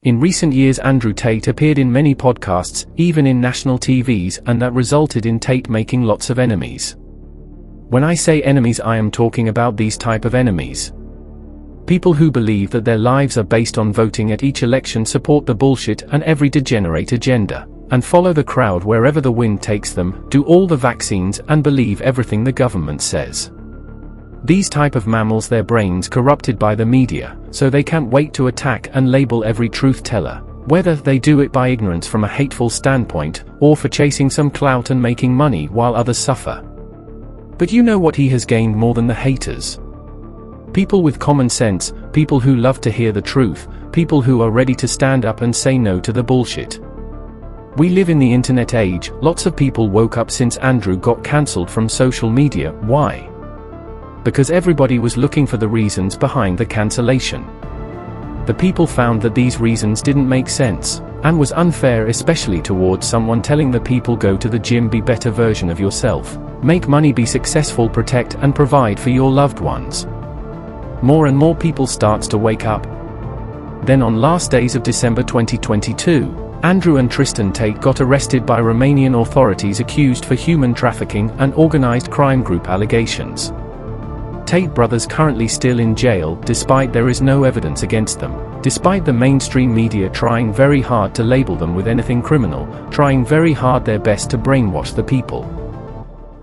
In recent years, Andrew Tate appeared in many podcasts, even in national TVs, and that resulted in Tate making lots of enemies. When I say enemies, I am talking about these type of enemies. People who believe that their lives are based on voting at each election, support the bullshit and every degenerate agenda, and follow the crowd wherever the wind takes them, do all the vaccines and believe everything the government says. These type of mammals, their brains corrupted by the media, so they can't wait to attack and label every truth teller, whether they do it by ignorance from a hateful standpoint, or for chasing some clout and making money while others suffer. But you know what he has gained more than the haters? People with common sense, people who love to hear the truth, people who are ready to stand up and say no to the bullshit. We live in the internet age. Lots of people woke up since Andrew got cancelled from social media. Why? Because everybody was looking for the reasons behind the cancellation. The people found that these reasons didn't make sense, and was unfair, especially towards someone telling the people go to the gym, be better version of yourself, make money, be successful, protect and provide for your loved ones. More and more people starts to wake up. Then on last days of December 2022, Andrew and Tristan Tate got arrested by Romanian authorities accused for human trafficking and organized crime group allegations. Tate Brothers currently still in jail, despite there is no evidence against them, despite the mainstream media trying very hard to label them with anything criminal, trying very hard their best to brainwash the people.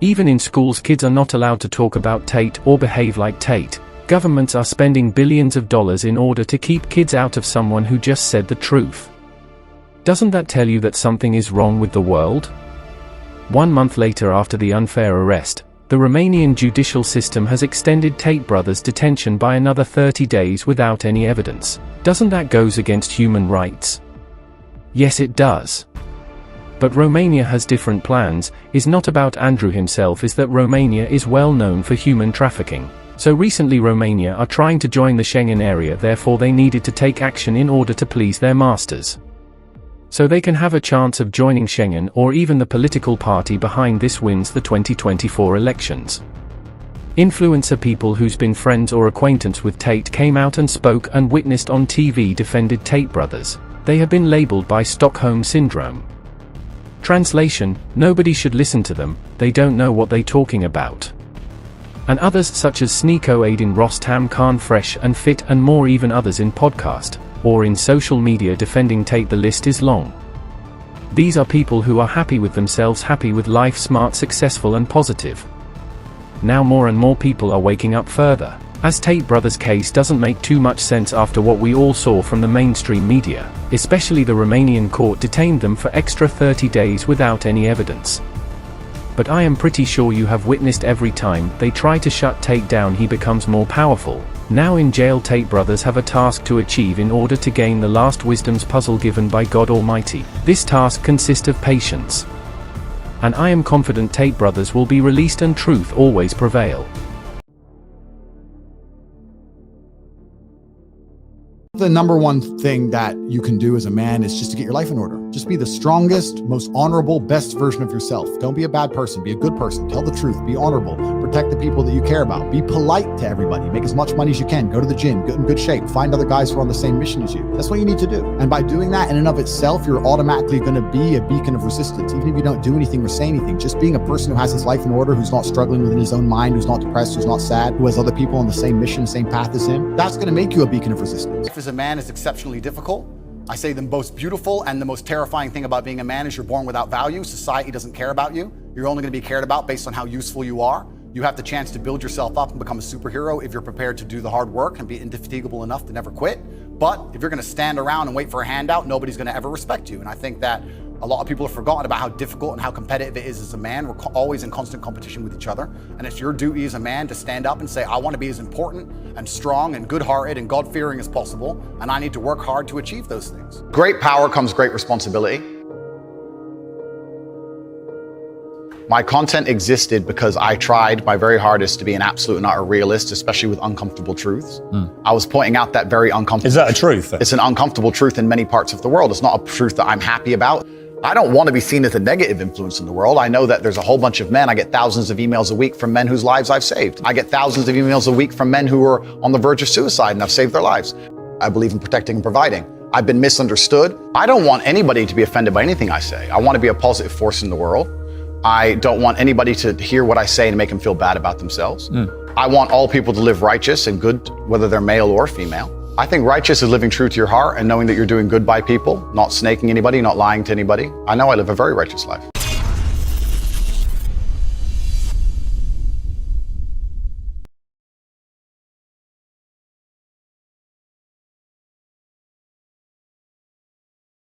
Even in schools, kids are not allowed to talk about Tate or behave like Tate. Governments are spending billions of dollars in order to keep kids out of someone who just said the truth. Doesn't that tell you that something is wrong with the world? 1 month later, after the unfair arrest, the Romanian judicial system has extended Tate Brothers' detention by another 30 days without any evidence. Doesn't that goes against human rights? Yes, it does. But Romania has different plans. Is not about Andrew himself, is that Romania is well known for human trafficking. So recently Romania are trying to join the Schengen area, therefore they needed to take action in order to please their masters. So they can have a chance of joining Schengen, or even the political party behind this wins the 2024 elections. Influencer people who's been friends or acquaintance with Tate came out and spoke and witnessed on TV, defended Tate Brothers. They have been labeled by Stockholm Syndrome. Translation: nobody should listen to them, they don't know what they're talking about. And others such as Sneeko, Aiden, Rostam Khan, Fresh and Fit and more, even others in podcast or in social media defending Tate. The list is long. These are people who are happy with themselves, happy with life, smart, successful and positive. Now more and more people are waking up further, as Tate Brothers' case doesn't make too much sense after what we all saw from the mainstream media, especially the Romanian court detained them for extra 30 days without any evidence. But I am pretty sure you have witnessed every time they try to shut Tate down, he becomes more powerful. Now in jail, Tate Brothers have a task to achieve in order to gain the last wisdom's puzzle given by God Almighty. This task consists of patience. And I am confident Tate Brothers will be released and truth always prevail. The number one thing that you can do as a man is just to get your life in order. Just be the strongest, most honorable, best version of yourself. Don't be a bad person, be a good person. Tell the truth, be honorable, protect the people that you care about. Be polite to everybody, make as much money as you can, go to the gym, get in good shape, find other guys who are on the same mission as you. That's what you need to do. And by doing that in and of itself, you're automatically going to be a beacon of resistance. Even if you don't do anything or say anything, just being a person who has his life in order, who's not struggling within his own mind, who's not depressed, who's not sad, who has other people on the same mission, same path as him, that's going to make you a beacon of resistance. Life as a man is exceptionally difficult. I say the most beautiful and the most terrifying thing about being a man is you're born without value. Society doesn't care about you. You're only going to be cared about based on how useful you are. You have the chance to build yourself up and become a superhero if you're prepared to do the hard work and be indefatigable enough to never quit. But if you're going to stand around and wait for a handout, nobody's going to ever respect you. And I think that a lot of people have forgotten about how difficult and how competitive it is as a man. We're always in constant competition with each other. And it's your duty as a man to stand up and say, I want to be as important and strong and good-hearted and God-fearing as possible. And I need to work hard to achieve those things. Great power comes great responsibility. My content existed because I tried my very hardest to be an absolute and utter realist, especially with uncomfortable truths. I was pointing out that very uncomfortable. Is that a truth? It's an uncomfortable truth in many parts of the world. It's not a truth that I'm happy about. I don't want to be seen as a negative influence in the world. I know that there's a whole bunch of men. I get thousands of emails a week from men whose lives I've saved. I get thousands of emails a week from men who are on the verge of suicide and I've saved their lives. I believe in protecting and providing. I've been misunderstood. I don't want anybody to be offended by anything I say. I want to be a positive force in the world. I don't want anybody to hear what I say and make them feel bad about themselves. I want all people to live righteous and good, whether they're male or female. I think righteous is living true to your heart and knowing that you're doing good by people, not snaking anybody, not lying to anybody. I know I live a very righteous life.